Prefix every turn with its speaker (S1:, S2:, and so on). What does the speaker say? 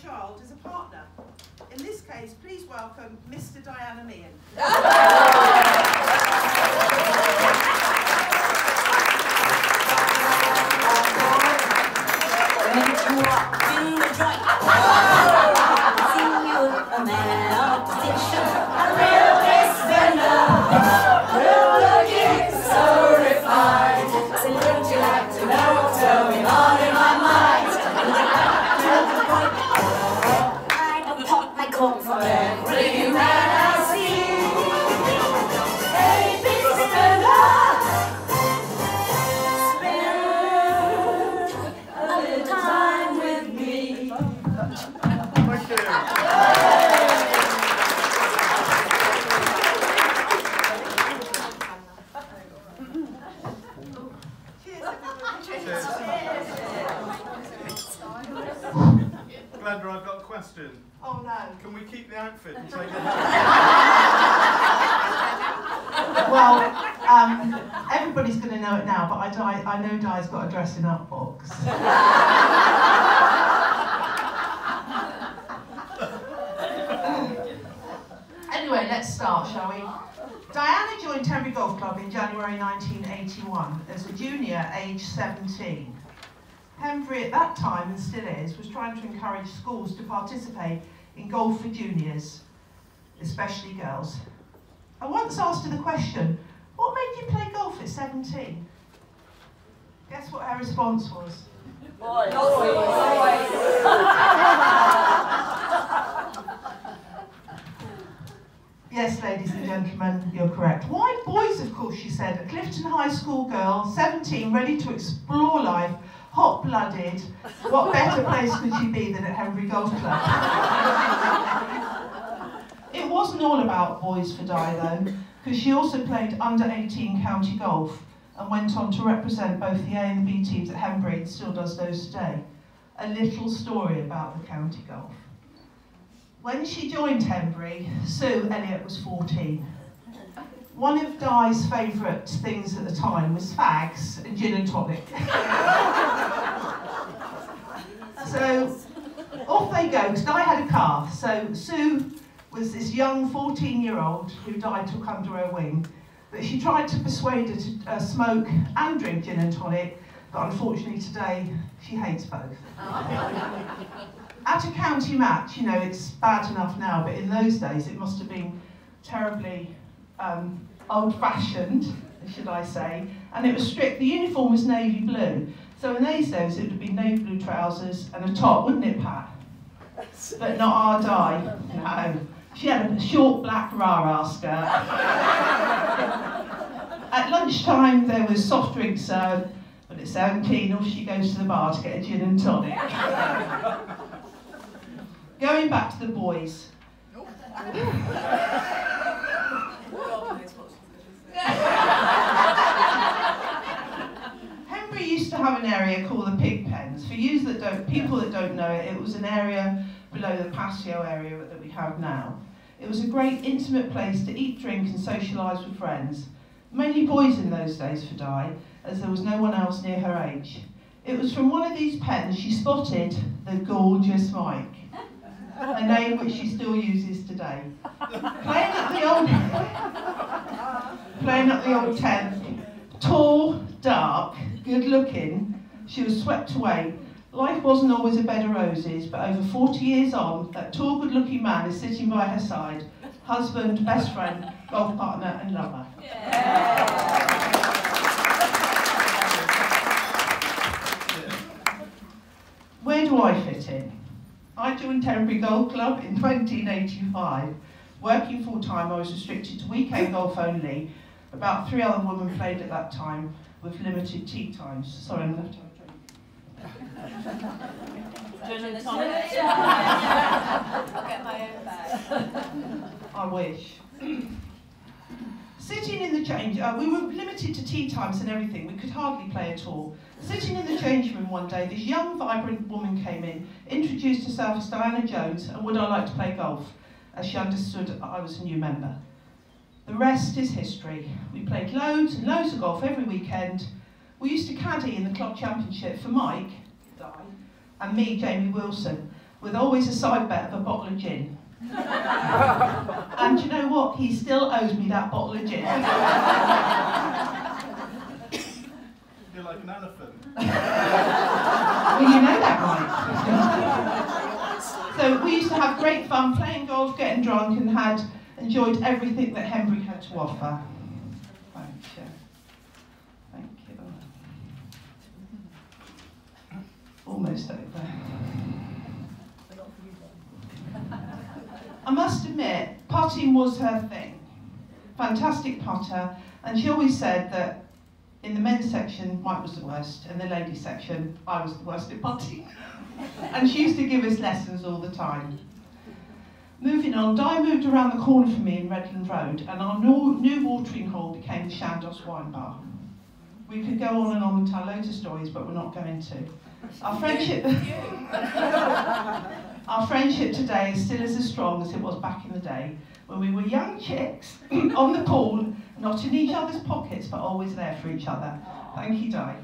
S1: child as a partner. In this case, please welcome Mr. Diana Meehan.
S2: Glenda, I've got a question.
S1: Oh no.
S2: Can we keep the outfit and take it?
S3: Well, everybody's going to know it now, but I know Di's got a dressing up box. Anyway, let's start, shall we? Diana joined Tenbury Golf Club in January 1981 as a junior, aged 17. Tenbury at that time, and still is, was trying to encourage schools to participate in golf for juniors, especially girls. I once asked her the question, what made you play golf at 17? Guess what her response was?
S4: Boys.
S3: Yes, ladies and gentlemen, you're correct. Why boys, of course, she said. A Clifton High School girl, 17, ready to explore life, hot-blooded. What better place could she be than at Henbury Golf Club? It wasn't all about boys for Di, though, because she also played under-18 county golf and went on to represent both the A and B teams at Henbury and still does those today. A little story about the county golf. When she joined Henbury, Sue Elliott was 14. One of Di's favourite things at the time was fags and gin and tonic. So off they go, because Di had a car. So Sue was this young 14-year-old who Di took under her wing. But she tried to persuade her to smoke and drink gin and tonic, but unfortunately today she hates both. At a county match, you know, it's bad enough now, but in those days it must have been terribly old-fashioned, should I say, and it was strict. The uniform was navy blue, so in those days it would have been navy blue trousers and a top, wouldn't it, Pat? But not our Di, no. She had a short black rah-rah skirt. At lunchtime there was soft drinks served, but at 17 off she goes to the bar to get a gin and tonic. Going back to the boys. Henbury used to have an area called the Pig Pens. For people that don't know it, it was an area below the patio area that we have now. It was a great intimate place to eat, drink and socialise with friends. Mainly boys in those days for Di, as there was no one else near her age. It was from one of these pens she spotted the gorgeous Mike, a name which she still uses today. Playing at the old tent, tall, dark, good looking, she was swept away. Life wasn't always a bed of roses, but over 40 years on, that tall, good looking man is sitting by her side. Husband, best friend, golf partner and lover. Yeah. Where do I fit in? I joined Tenbury Golf Club in 1985. Working full-time, I was restricted to weekend golf only. About 3 other women played at that time with limited tee times. Sorry, I'm going to have to have a drink.
S4: Gin and tonic. I'll get my own bag.
S3: I wish. Sitting in the change, we were limited to tee times and everything. We could hardly play at all. Sitting in the change room one day, this young, vibrant woman came in, introduced herself as Diana Jones, and would I like to play golf, as she understood I was a new member. The rest is history. We played loads and loads of golf every weekend. We used to caddy in the club championship for Mike, Di, and me, Jamie Wilson, with always a side bet of a bottle of gin. And do you know what? He still owes me that bottle of gin.
S2: You're like an elephant.
S3: Well, you know that, right? So we used to have great fun playing golf, getting drunk, and had enjoyed everything that Henbury had to offer. Thank you. Thank you. Almost over. I must admit, putting was her thing. Fantastic putter, and she always said that in the men's section, Mike was the worst, and the ladies section, I was the worst at putting. And she used to give us lessons all the time. Moving on, Di moved around the corner from me in Redland Road, and our new watering hole became the Chandos Wine Bar. We could go on and tell loads of stories, but we're not going to. Our friendship today is still as strong as it was back in the day, when we were young chicks on the pool, not in each other's pockets, but always there for each other. Thank you, Di.